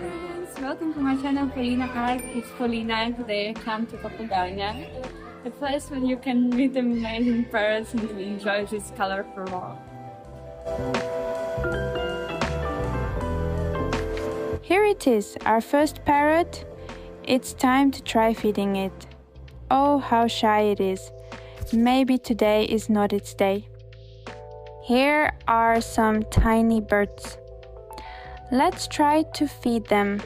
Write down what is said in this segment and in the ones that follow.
friends! Welcome to my channel, Paulina Art. It's Paulina and today I come to Papagaya, the place where you can meet amazing parrots and enjoy this colorful world. Here it is, our first parrot. It's time to try feeding it. Oh, how shy it is. Maybe today is not its day. Here are some tiny birds. Let's try to feed them.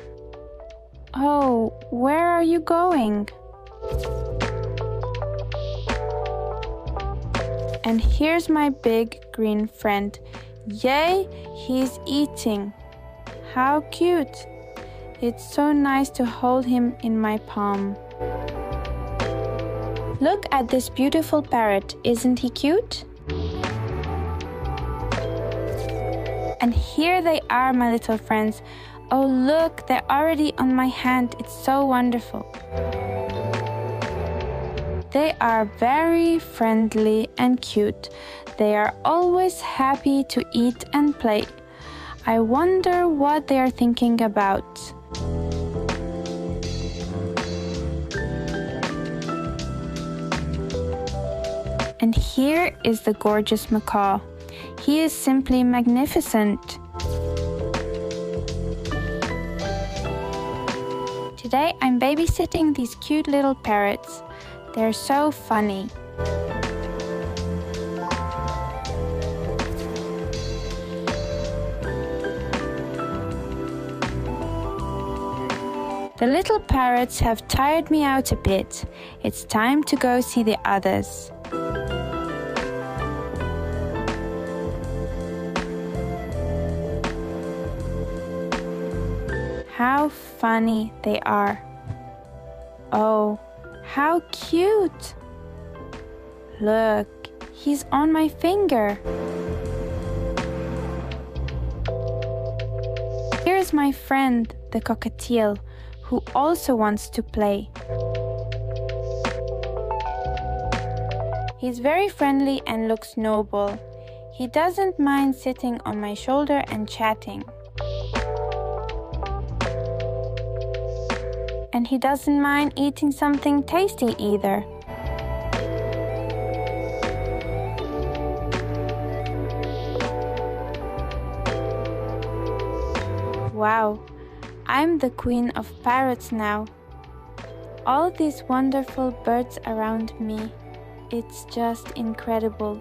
Oh, where are you going? And here's my big green friend. Yay, he's eating. How cute! It's so nice to hold him in my palm. Look at this beautiful parrot, isn't he cute? And here they are, my little friends. Oh look, they're already on my hand. It's so wonderful. They are very friendly and cute. They are always happy to eat and play. I wonder what they are thinking about. And here is the gorgeous macaw. He is simply magnificent. Today I'm babysitting these cute little parrots. They're so funny. The little parrots have tired me out a bit. It's time to go see the others. How funny they are. Oh, how cute! Look, he's on my finger. Here's my friend, the cockatiel, who also wants to play. He's very friendly and looks noble. He doesn't mind sitting on my shoulder and chatting. And he doesn't mind eating something tasty either. Wow, I'm the queen of parrots now. All these wonderful birds around me. It's just incredible.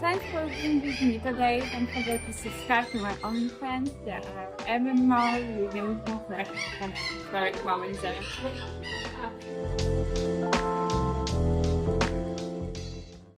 Thanks for being with me today. Don't forget to subscribe to my OnlyFans. There are even more videos and very moments there.